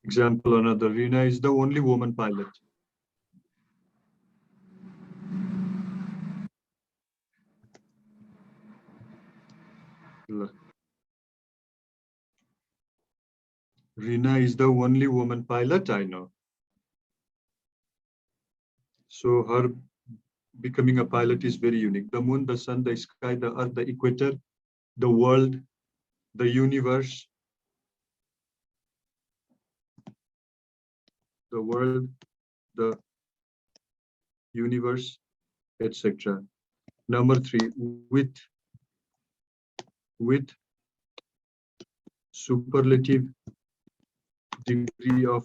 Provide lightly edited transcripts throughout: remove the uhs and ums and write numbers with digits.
Example another. Reena is the only woman pilot. Reena is the only woman pilot I know. So her becoming a pilot is very unique. The moon, the sun, the sky, the earth, the equator, the world, the universe, the universe, etc. Number 3, with superlative degree of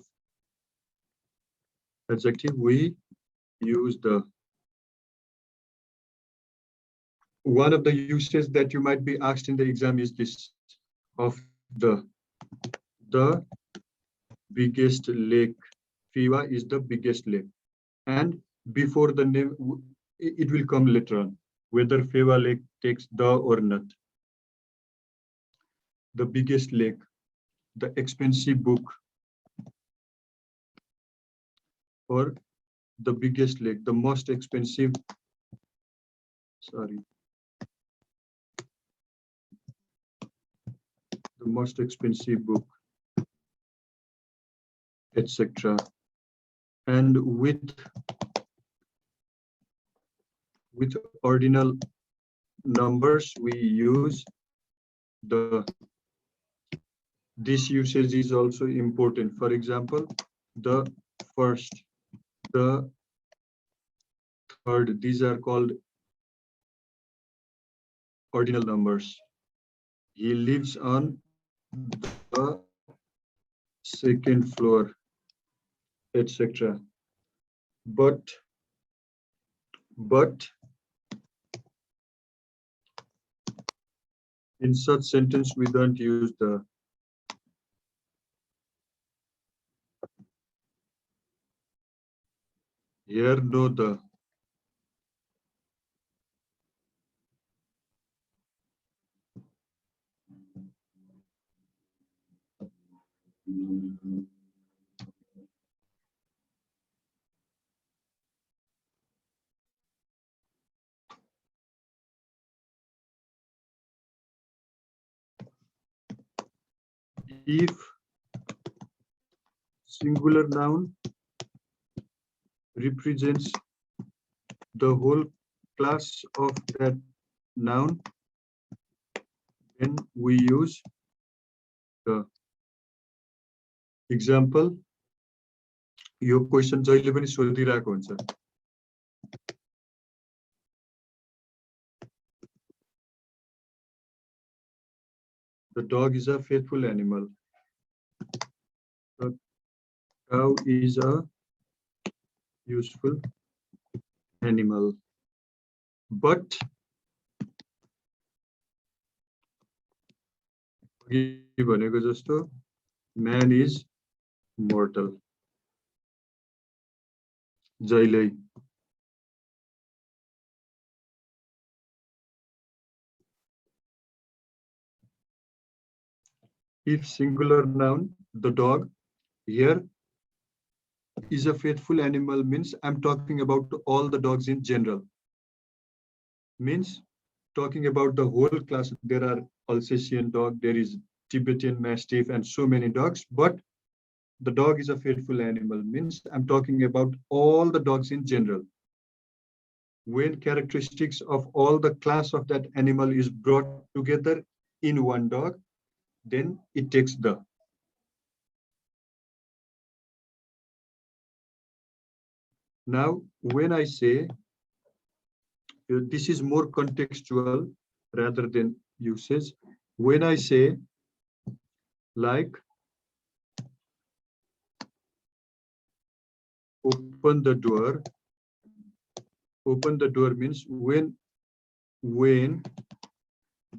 adjective, we use the one of the uses that you might be asked in the exam is this of the biggest lake. Fiwa is the biggest lake, and before the name it will come later on whether Fiwa lake takes the or not. The biggest lake, the expensive book, or the biggest lake, the most expensive, the most expensive book, etc. And with ordinal numbers, we use this usage is also important. For example, the first, the third, these are called ordinal numbers. He lives on the second floor, etc. But in such sentence, we don't use the here, no the. If singular noun represents the whole class of that noun, then we use the example. Yo question जहिले पनि सोधिरहेको हुन्छ. The dog is a faithful animal. The cow is a useful animal. But भनेको जस्तो man is mortal. जहिल्यै. If singular noun, the dog, here is a faithful animal means I'm talking about all the dogs in general. Means talking about the whole class. There are Alsatian dog, there is Tibetan Mastiff, and so many dogs. But the dog is a faithful animal means I'm talking about all the dogs in general. When characteristics of all the class of that animal is brought together in one dog, then it takes the. Now, when I say, this is more contextual rather than usage. When I say, like, open the door means when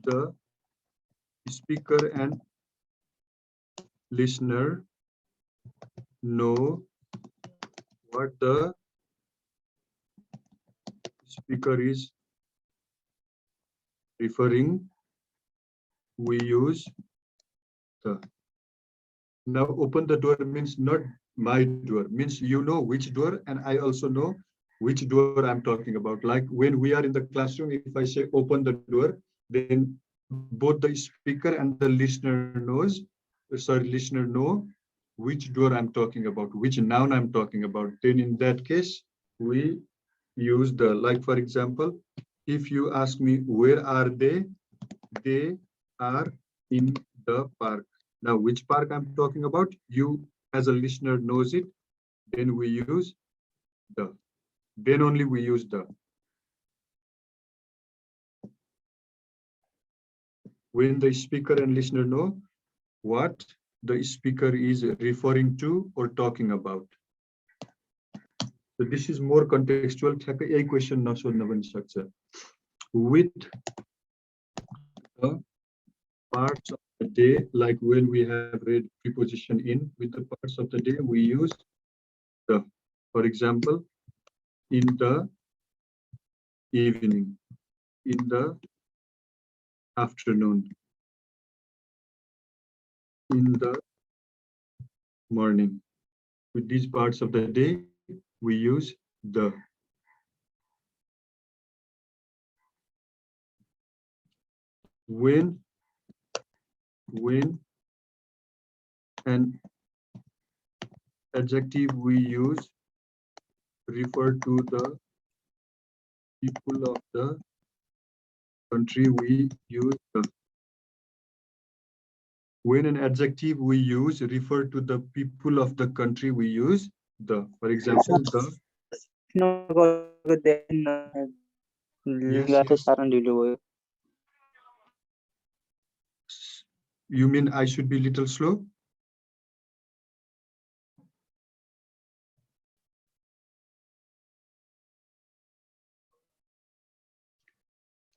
the speaker and listener know what the speaker is referring, we use the. Now open the door means not my door, means you know which door, and I also know which door I'm talking about. Like when we are in the classroom, if I say open the door, then both the speaker and the listener listener know which door I'm talking about, which noun I'm talking about. Then in that case, we use the, like for example, if you ask me where are they are in the park. Now, which park I'm talking about, you as a listener knows it, then we use the. Then only we use the. When the speaker and listener know what the speaker is referring to or talking about. So this is more contextual. A question with the parts of the day, like when we have read preposition in, with the parts of the day, we use the. For example, in the evening, in the afternoon, in the morning. With these parts of the day, we use the. When an adjective we use refer to the people of the country, we use the. When an adjective we use refer to the people of the country, we use the. For example, the. Yes, yes. You mean I should be little slow?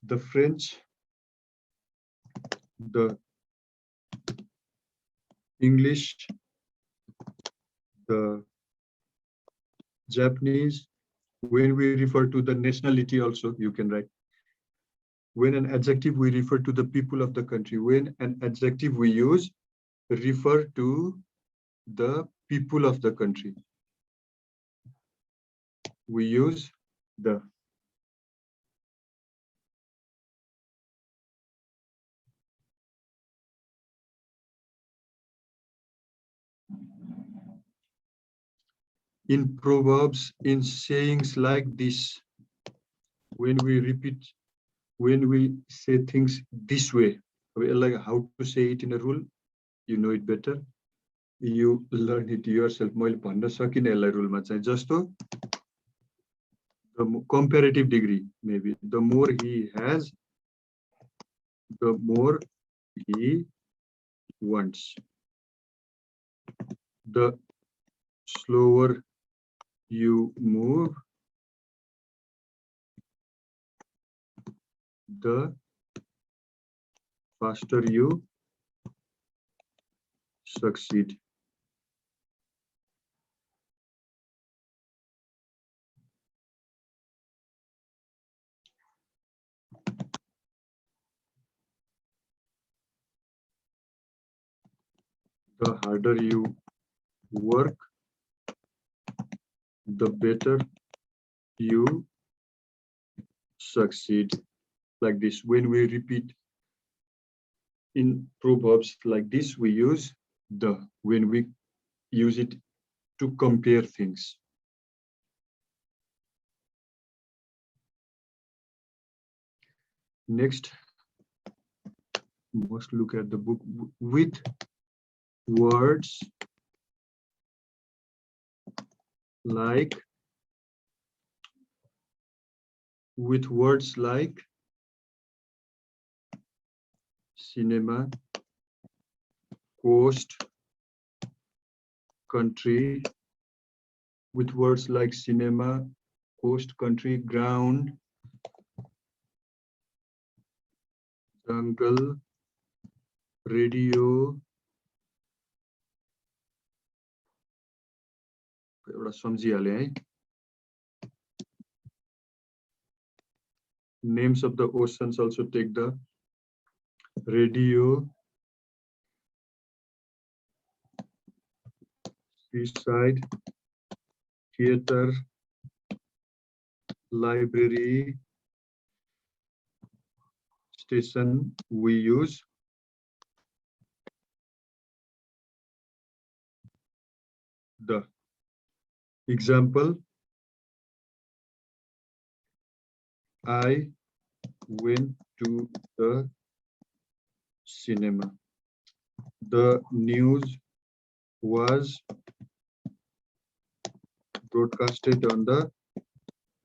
The French, the English, the Japanese. When we refer to the nationality also, you can write. When an adjective we refer to the people of the country. When an adjective we use refer to the people of the country, we use the. In proverbs, in sayings like this, when we repeat, when we say things this way, like how to say it in a rule, you know it better. You learn it yourself. मैले भन्न सकिनँ यसलाई रुलमा चाहिँ जस्तो the comparative degree, maybe the more he has, the more he wants. The slower you move, the faster you succeed. The harder you work, the better you succeed. Like this, when we repeat in proverbs like this, we use the. When we use it to compare things. Next, must look at the book with words like, with words like cinema, coast, country, with words like cinema, coast, country, ground, jungle, radio, एउटा सम्झिहालेँ है. Names of the oceans also take the radio, beside theater, library, station, we use the. Example, I went to the cinema. The news was broadcasted on the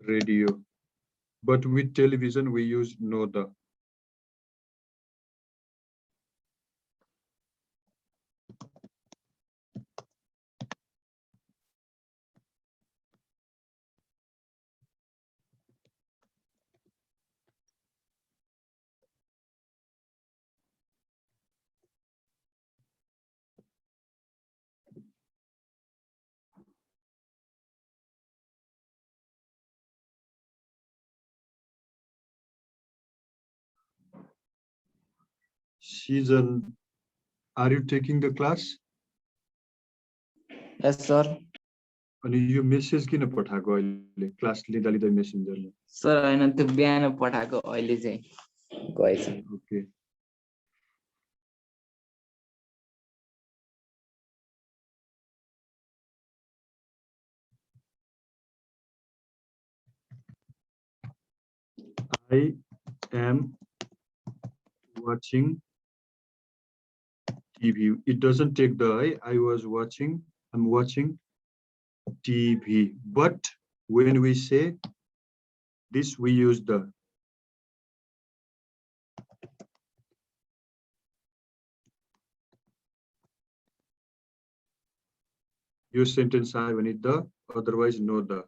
radio. But with television, we use no the. Season, are you taking the class? Yes, sir. अनि यो message किन पठाएको अहिले class लिँदा लिँदै मेसेन्जरले? Sir हैन त्यो बिहान पठाएको अहिले चाहिँ गएछ। Okay I am watching TV. It doesn't take the I was watching, I'm watching TV. But when we say this, we use the. Use sentence I when it the, otherwise no the.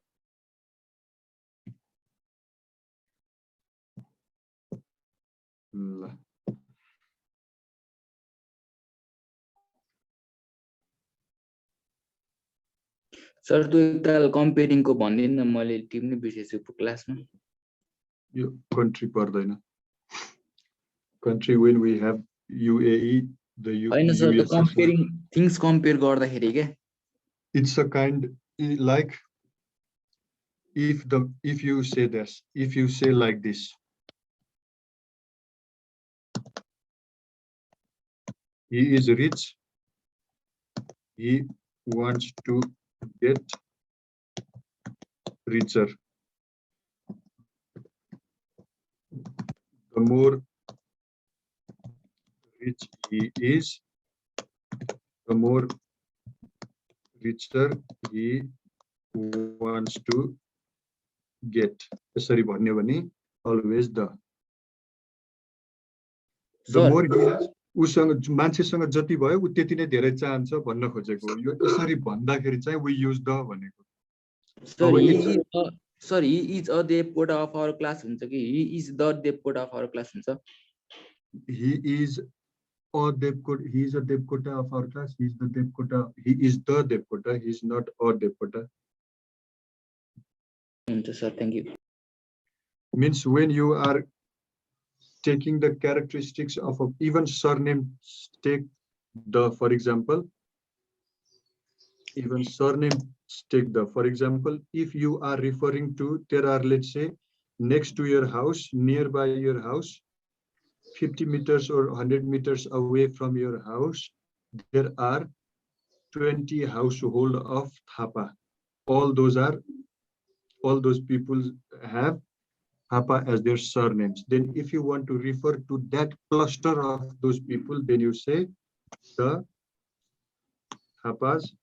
Sir त्यो एकताल comparing को भन्दिन न मैले टिप्नै बिर्सेछु क्लासमा। यो country पर्दैन. Country when we have UAE, the हैन सर त्यो US. कम्पेयरिङ थिंग्स कम्पेयर गर्दाखेरि के It's a kind like if you say this, if you say like this, he is rich, he wants to get richer. The more rich he is, the more richer he wants to get. Sorry, भन्यो भने always the. The more he has, उसँग मान्छेसँग जति भयो उ त्यति नै धेरै चाहन्छ भन्न खोजेको। यो यसरी भन्दाखेरि चाहिँ we use the भनेको। Sir he is a Devkota of our class हुन्छ कि he is the Devkota of our class हुन्छ? He is a Devkota, he is a Devkota of our class, he is the Devkota, he is the Devkota, he is not a Devkota. Sir, thank you. Means when you are taking the characteristics of even surname, take the, for example, even surname, take the, for example, if you are referring to, there are, let's say, next to your house, nearby your house, 50 meters or 100 meters away from your house, there are 20 household of Thapa. All those people have Thapa as their surnames. Then if you want to refer to that cluster of those people, then you say the Thapas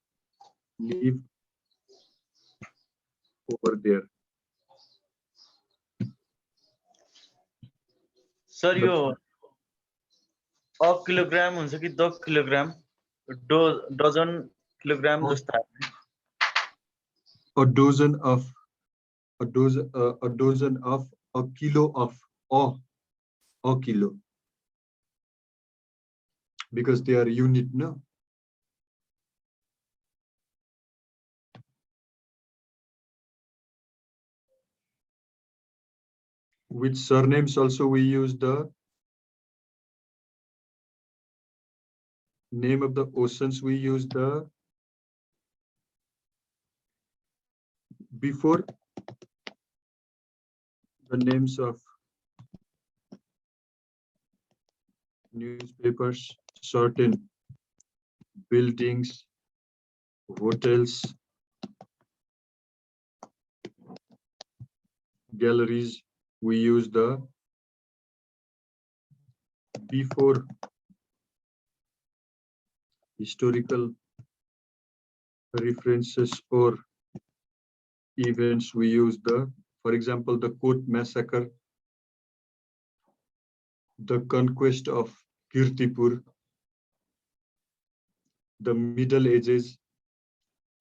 live over there. Sir, you a kilogram हुन्छ कि 2 kilogram dozen kilogram जस्तो a dozen of a kilo of a kilo, because they are unit now. With surnames also we use the name of the oceans, we use the before the names of newspapers, certain buildings, hotels, galleries, we use the before historical references or events, we use the, for example, the Kot massacre, the conquest of Kirtipur, the Middle Ages,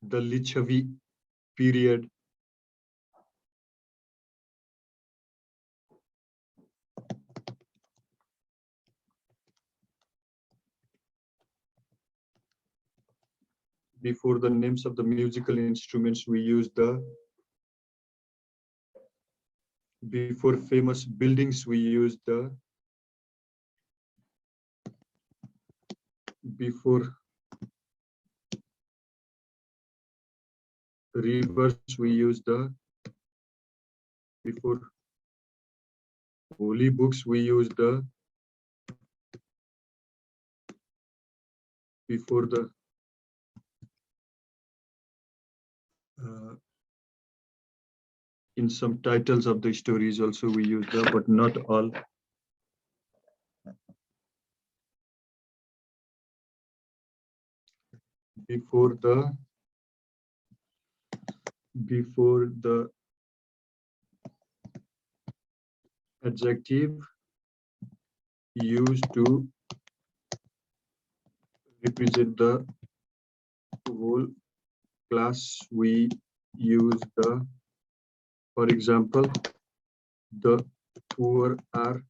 the Lichavi period, before the names of the musical instruments, we use the, before famous buildings, we use the, before rivers, we use the, before holy books, we use the, before the in some titles of the stories also we use the, but not all. Before the adjective used to represent the whole class, we use the, for example, the poor are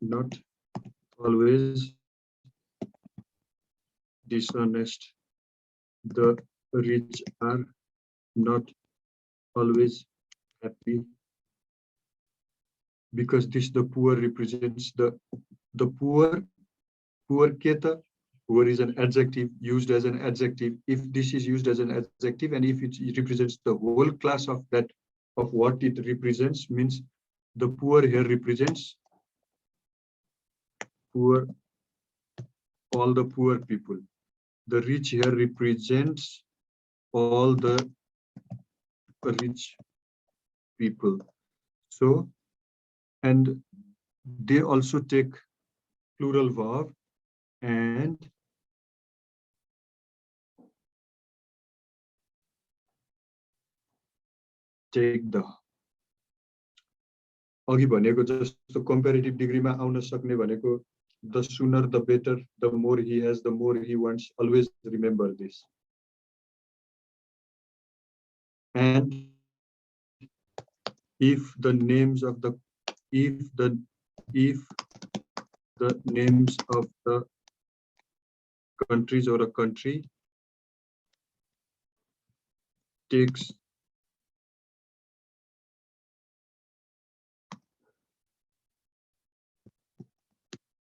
not always dishonest. The rich are not always happy, because this the poor represents the poor. Poor keta, poor is an adjective used as an adjective. If this is used as an adjective and if it represents the whole class of that, of what it represents, means the poor here represents poor, all the poor people. The rich here represents all the rich people. So, and they also take plural verb and take the. अघि भनेको जस्तो comparative डिग्रीमा आउन सक्ने भनेको the sooner the better, the more he has, the more he wants. Always remember this. And if the names of the names of the countries or a country takes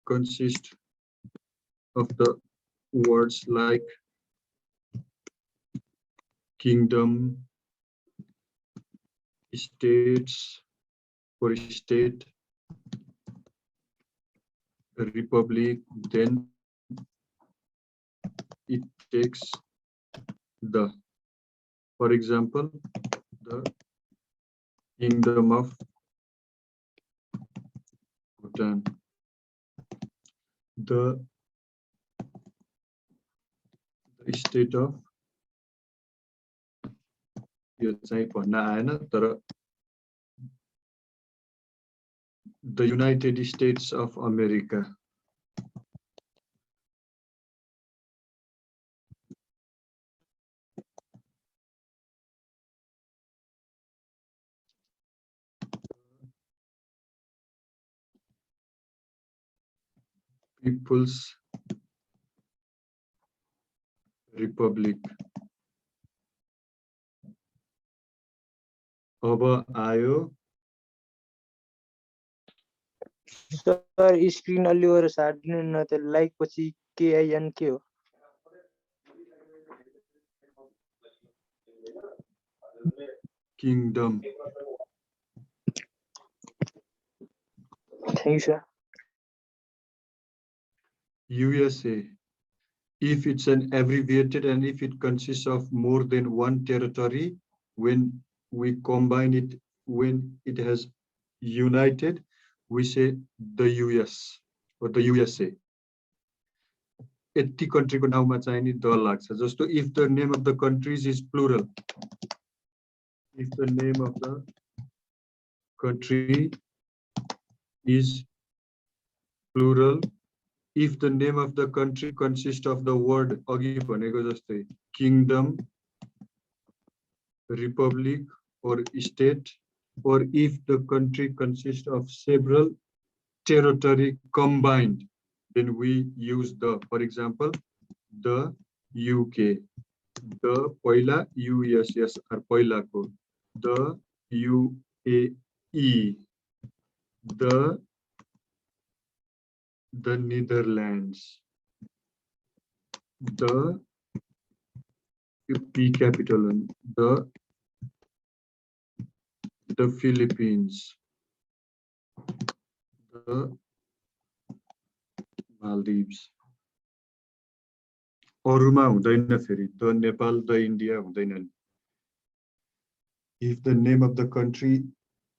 consist of the words like kingdom, states or state, republic, then it takes the, for example, the kingdom of Bhutan, the state of, यो चाहिँ भन्न आएन तर the United States of America. People's Republic. अब आयो sir screen अलि ओर सार्दिनु न त like पछि KIN के हो Kingdom. Thank you, sir. USA. If it's an abbreviated and if it consists of more than one territory, when we combine it, when it has united, we say the US or the USA. Yati country को नाउँमा चाहिँ नि the लाग्छ जस्तो if the name of the countries is plural, if the name of the country is plural, if the name of the country consists of the word अघि भनेको जस्तै kingdom, republic or state, or if the country consists of several territory combined, then we use the, for example, the UK, the पहिला USS or पहिलाको, the UAE, the Netherlands, the P capital, the Philippines, the Maldives. अरुमा हुँदैन फेरि the Nepal, the India हुँदैनन्. If the name of the country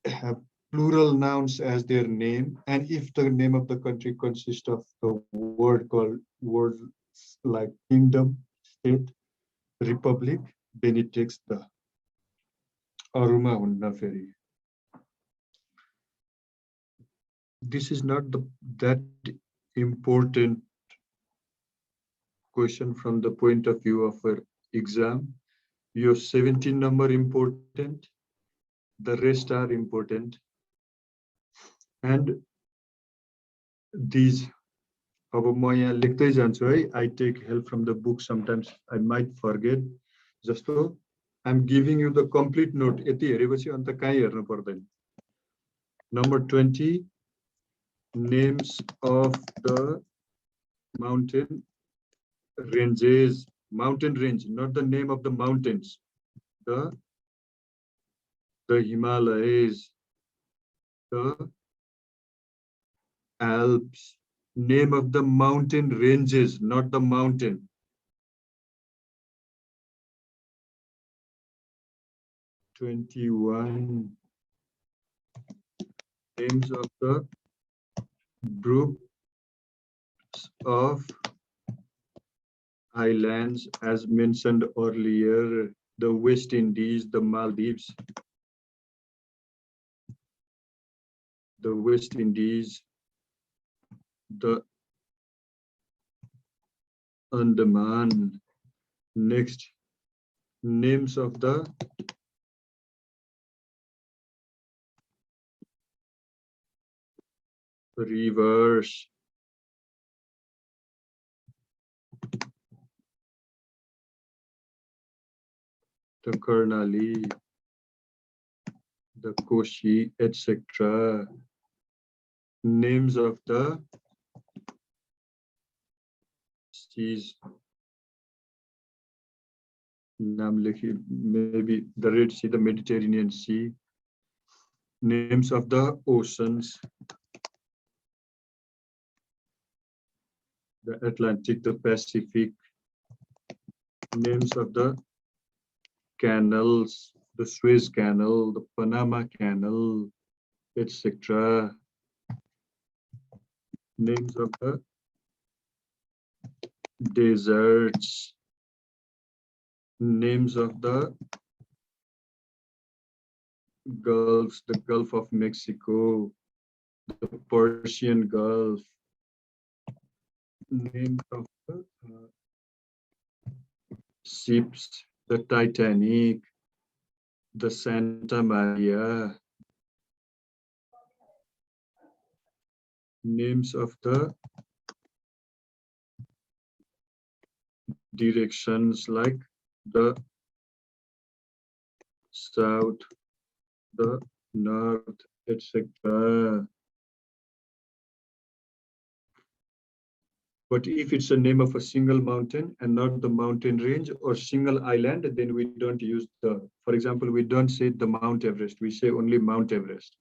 have plural nouns as their name, and if the name of the country consists of the word called words like kingdom, state, republic, then it takes the अरुमा हुन्न फेरि. This is not that important question from the point of view of our exam. Your 17 number important, the rest are important, and these अब म यहाँ लेख्दै जान्छु है. I take help from the book, sometimes I might forget. जस्तो I'm giving you the complete note. यति हेरेपछि अन्त कहीँ हेर्नु पर्दैन. Number 20, names of the mountain ranges, mountain range, not the name of the mountains. The Himalayas, the Alps, name of the mountain ranges, not the mountain. (21) Names of the groups of islands as mentioned earlier, the West Indies, the Maldives, the West Indies, the Andaman. Next, names of the rivers. The Karnali, the Koshi, etc. Names of the seas. Maybe the Red Sea, the Mediterranean Sea. Names of the oceans. The Atlantic, the Pacific. Names of the canals, the Suez Canal, the Panama Canal, etc. Names of the deserts, names of the gulfs, the Gulf of Mexico, the Persian Gulf, names of the ships, the Titanic, the Santa Maria, names of the directions like the south, the north, etc. But if it's a name of a single mountain and not the mountain range or single island, then we don't use the, for example, we don't say the Mount Everest, we say only Mount Everest.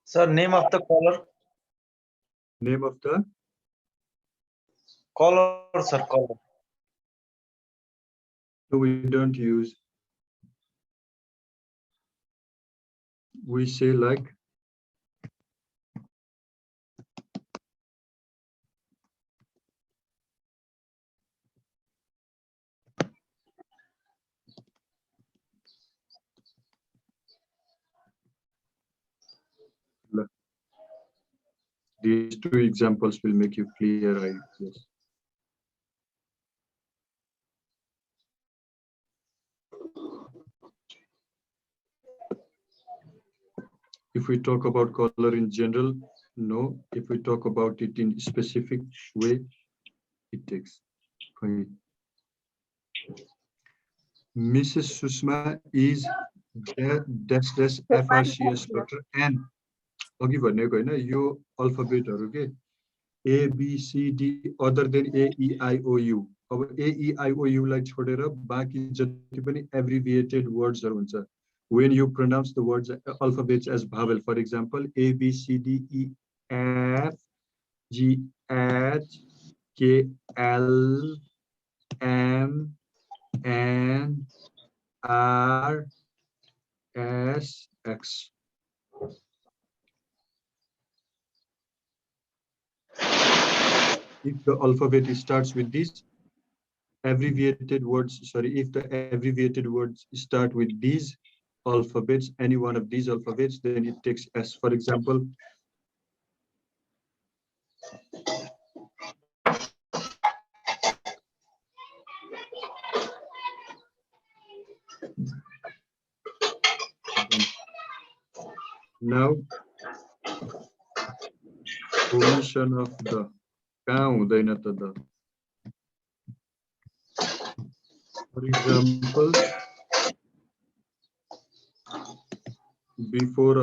Sir, name of the color. Name of the Color, sir, color. no, we don't use. We say like these two examples will make you clear, I guess. If we talk about color in general, no. If we talk about it in specific way, it takes. Fine. Mrs. Susma is dash dash FRCS doctor and अघि भनेको हैन यो अल्फाबेटहरु के A B C D other than A E I O U. अब A E I O U लाई छोडेर बाँकी जति पनि abbreviated words हरु हुन्छ. When you pronounce the words alphabets as vowel, for example, A B C D E F G H K L M N R S X. If the alphabet starts with these abbreviated words, sorry, if the abbreviated words start with these alphabets, any one of these alphabets, then it takes S. For example, now omission of the the. For example, before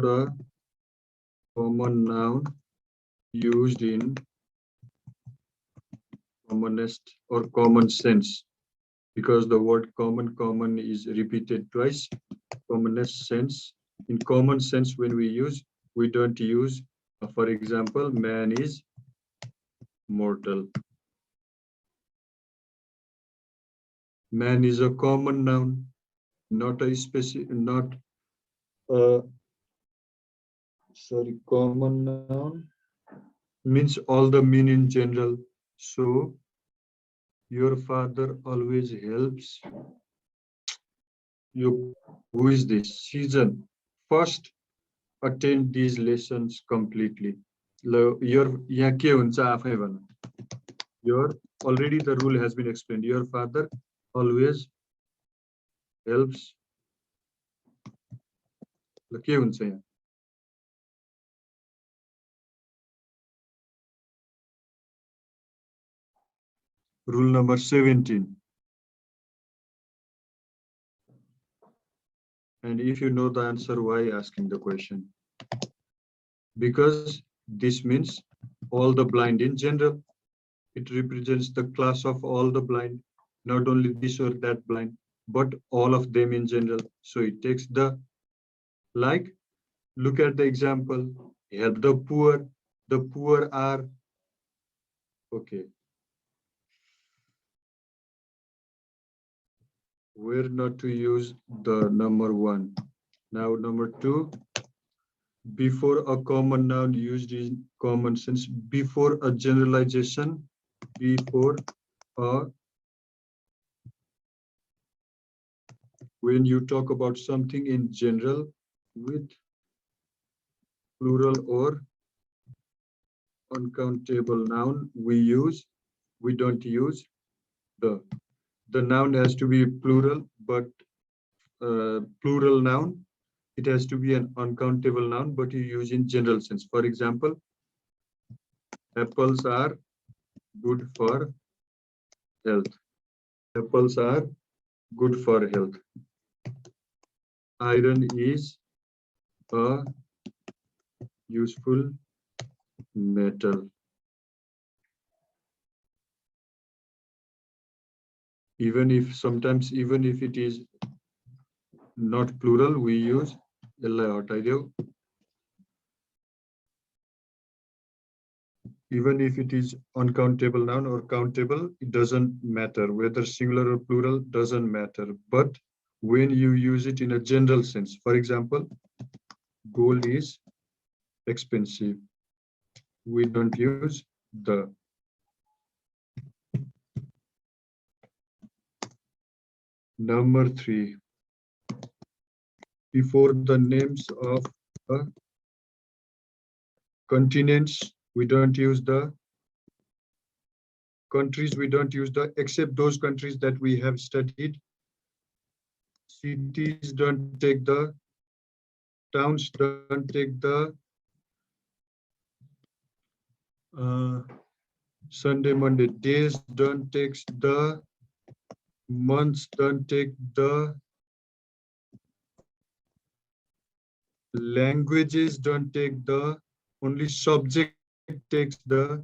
a common noun used in commonest or common sense, because the word common is repeated twice. Commonest sense. In common sense, when we don't use, for example, man is mortal. Man is a common noun, not a specific, not a, sorry, common noun means all the men in general. So your father always helps you. Who is this? Season. First, attend these lessons completely. Your already the rule has been explained. Your father always helps. Rule number 17. And if you know the answer, why asking the question? Because this means all the blind in general. It represents the class of all the blind, not only this or that blind, but all of them in general. So it takes the, like, look at the example, help the poor. The poor are, okay. Where not to use the number 1. Now number 2, before a common noun used in common sense, before a generalization, before a, when you talk about something in general with plural or uncountable noun, we don't use the noun has to be plural, but plural noun, it has to be an uncountable noun, but you use in general sense. For example, Apples are good for health. Apples are good for health. Iron is a useful metal. Even if sometimes, even if it is not plural, we use even if it is uncountable noun or countable, it doesn't matter. Whether singular or plural doesn't matter. But when you use it in a general sense, for example, gold is expensive, we don't use the. Number 3, before the names of continents, we don't use the. Countries, we don't use the, except those countries that we have studied. Cities don't take the, towns don't take the, Sunday, Monday, days don't take the, months don't take the, languages don't take the, only subject takes the,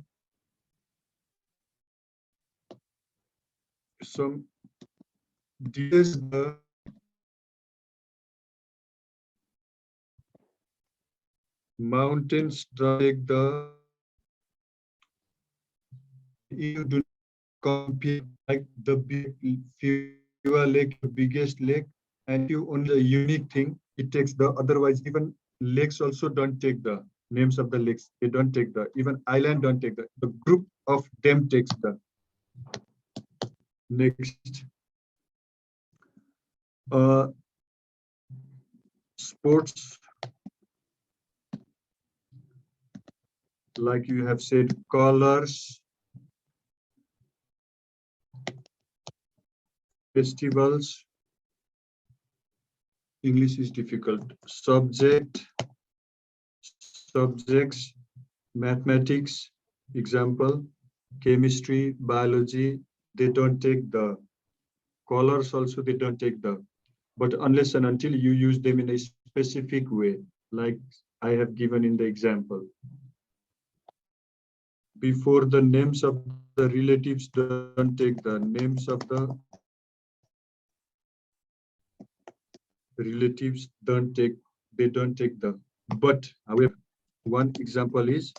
some days the, mountains don't take the, you do compare like the big fewer lake, the biggest lake, and you only a unique thing, it takes the, otherwise even lakes also don't take the names of the lakes, they don't take the, even island don't take the group of them takes the. Next, sports, like you have said, colors, festivals, English is difficult, subject, subjects, mathematics, example, chemistry, biology, they don't take the. Colors also, they don't take the. But unless and until you use them in a specific way, like I have given in the example. Before the names of the relatives don't take the, names of the relatives don't take, they don't take the. But however, one example is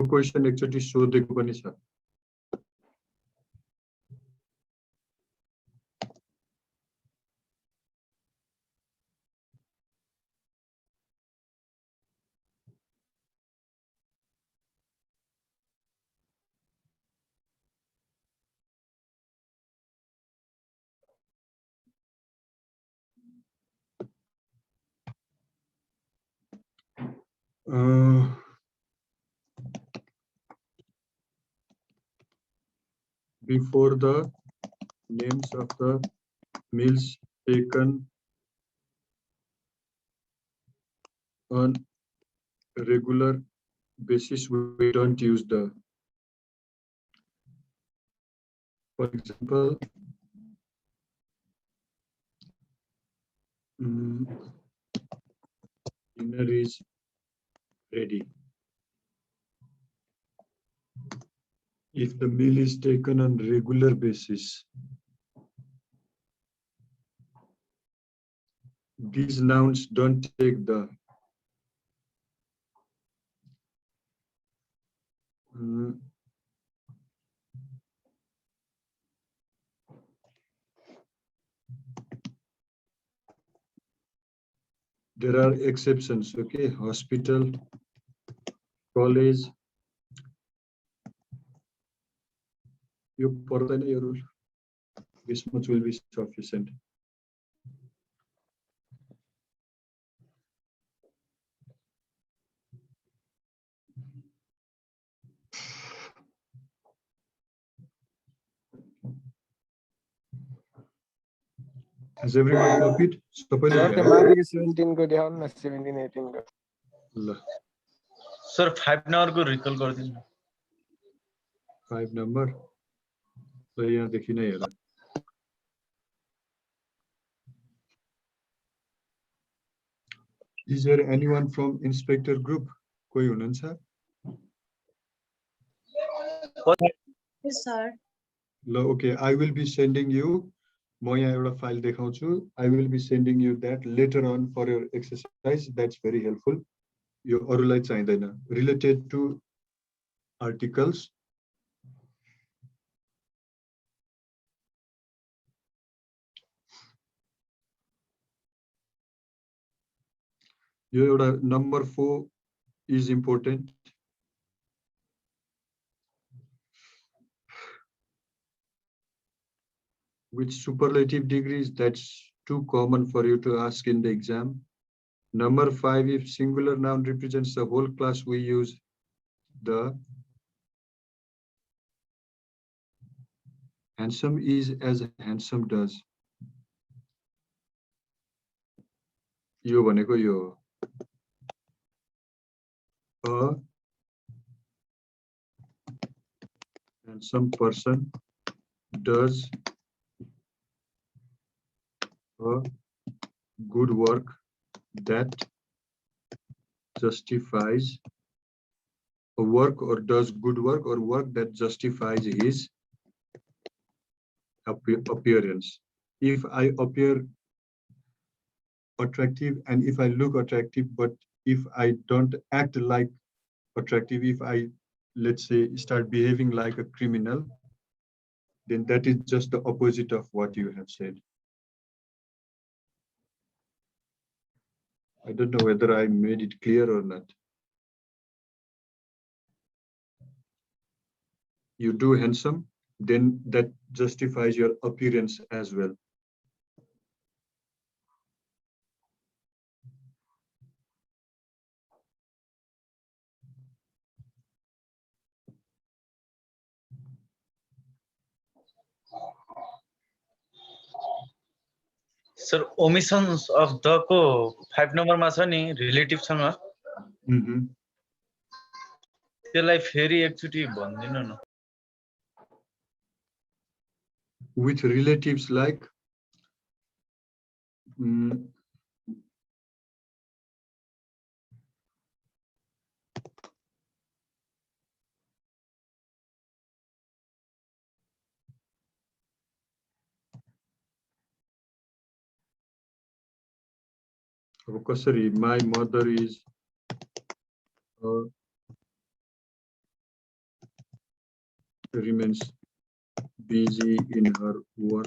question actually सोधेको पनि छ. Before the names of the meals taken on regular basis, we don't use the. For example, dinner is ready. If the meal is taken on regular basis, these nouns don't take the. There are exceptions, okay? Hospital, college. You पर्दैन यो rule. This much will be sufficient. Has everyone copied? सबैले sir त्यो ल्यायो? माथिको 17 को देखाउनु न 17 18 को ल सर 5 नंबर को रिकल कर दिनु 5 नम्बर ल यहाँदेखि नै हेर Is there anyone from inspector group? कोही हुनुहुन्छ? Yes, sir. ल okay, I will be sending you म यहाँ एउटा फाइल देखाउँछु. I will be sending you that later on for your exercise. That's very helpful. यो अरूलाई चाहिँदैन. Related to articles. यो एउटा number 4 is important. Which superlative degrees? That's too common for you to ask in the exam. Number 5, if singular noun represents the whole class, we use the handsome is as handsome does. यो भनेको यो a handsome person does a good work that justifies a work or does good work or work that justifies his appearance. If I appear attractive and if I look attractive, but if I don't act like attractive, if I, let's say, start behaving like a criminal, then that is just the opposite of what you have said. I don't know whether I made it clear or not. You do handsome, then that justifies your appearance as well. Sir omissions of the को 5 number मा छ नि relative सँग त्यसलाई फेरि एकचोटी भन्दिनु न With relatives like my mother is remains busy in her work.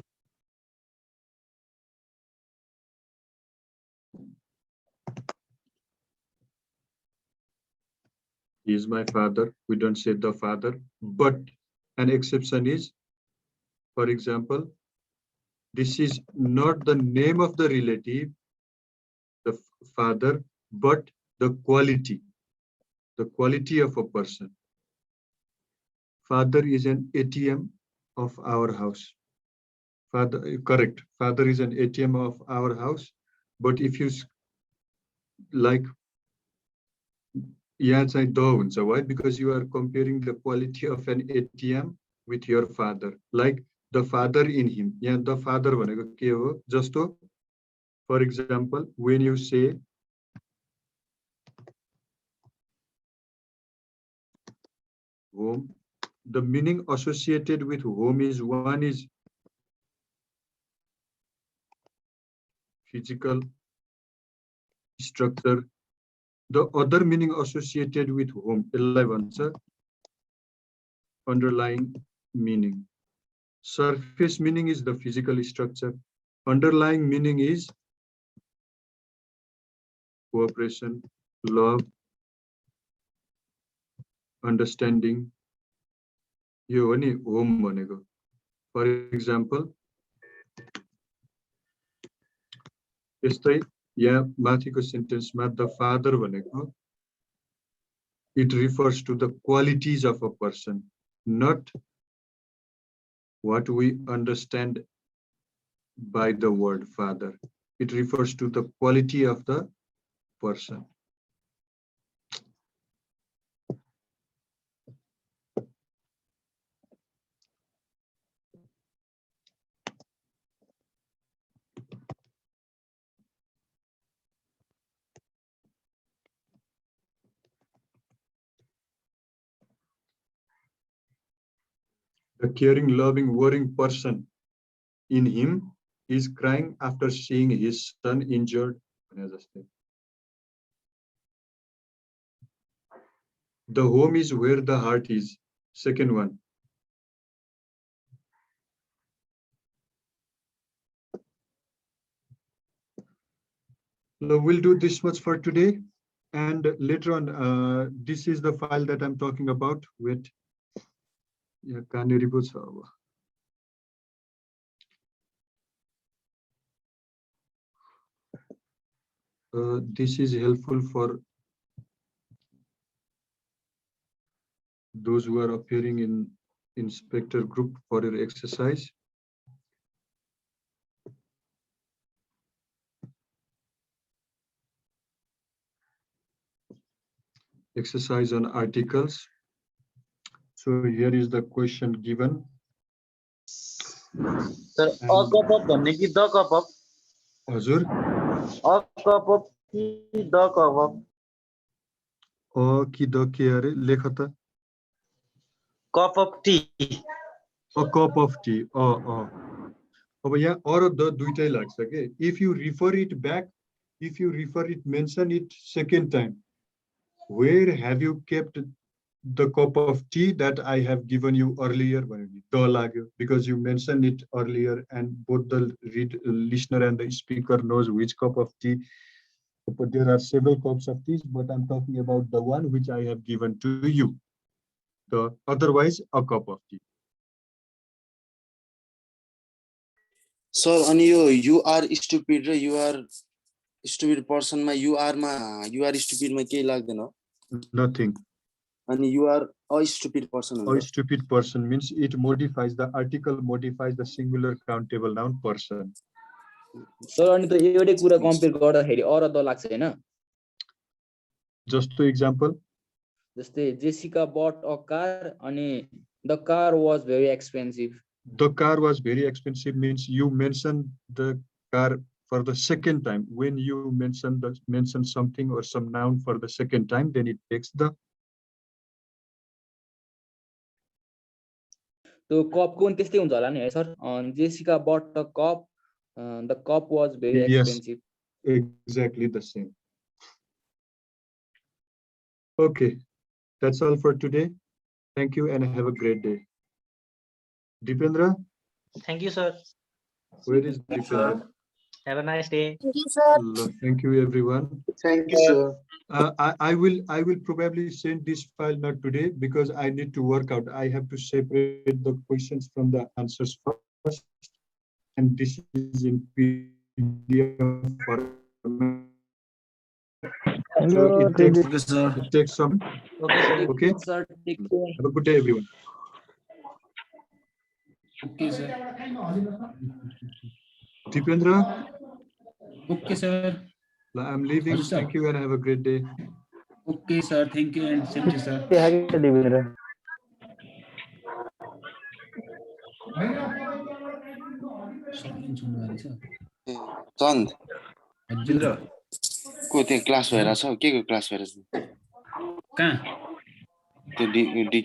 He is my father. We don't say the father, but an exception is, for example, this is not the name of the relative, the father, but the quality of a person. Father is an ATM of our house. Father, correct. Father is an ATM of our house. But if you like, yeah, it's like why? Because you are comparing the quality of an ATM with your father. Like the father in him. Yeah, the father just to, for example, when you say home, the meaning associated with home is one is physical structure. The other meaning associated with home, 11, sir, underlying meaning. Surface meaning is the physical structure. Underlying meaning is cooperation, love, understanding. यो नि home भनेको. For example, यस्तै यहाँ माथिको सेन्टेन्समा the father भनेको, it refers to the qualities of a person, not what we understand by the word father. It refers to the quality of the person. The caring, loving, worrying person in him is crying after seeing his son injured. The home is where the heart is. Second one. So we'll do this much for today. And later on, this is the file that I'm talking about. Wait. Yeah, this is helpful for those who are appearing in inspector group for your exercise. Exercise on articles. So here is the question given. Sir, a cup of भन्ने कि the cup of? हजुर, A cup of कि the cup of? कि the के अरे लेख त. Cup of tea. A cup of tea. अब यहाँ और द दुईटै लाग्छ के. If you refer it back, if you refer it, mention it second time. Where have you kept the cup of tea that I have given you earlier? Because you mentioned it earlier, and both the listener and the speaker knows which cup of tea. But there are several cups of tea, but I'm talking about the one which I have given to you. The otherwise a cup of tea. Sir, and you are stupid, you are stupid person. You are stupid. केही लाग्दैन. Nothing. And you are a stupid person. A stupid person means it modifies, the article modifies the singular countable noun person. Sir अनि त एउटै कुरा compare गर्दाखेरि or the लाग्छ हैन. Just to example. जस्तै Jessica bought a car अनि the car was very expensive. The car was very expensive means you mention the car for the second time. When you mention something or some noun for the second time, then it takes the. त्यो cup को पनि त्यस्तै हुन्छ होला नि है sir. Jessica bought a cup, the cup was very expensive. Yes, exactly the same. Okay, that's all for today. Thank you and have a great day. Deependra? Thank you, sir. Where is Deependra? Have a nice day. Thank you, sir. Thank you, everyone. Thank you, sir. I will probably send this file not today because I need to work out. I have to separate the questions from the answers first, and this is in PDF format. So it takes some. Okay, sir. Okay. Sir, take care. Have a good day, everyone. Okay, sir. Deependra? Okay, sir. I'm leaving. Yes, sir. Thank you and have a great day. Okay, sir. Thank you and same to you, sir. Chand को त्यो class भइरहेछ के को class भइरहेछ कहाँ त्यो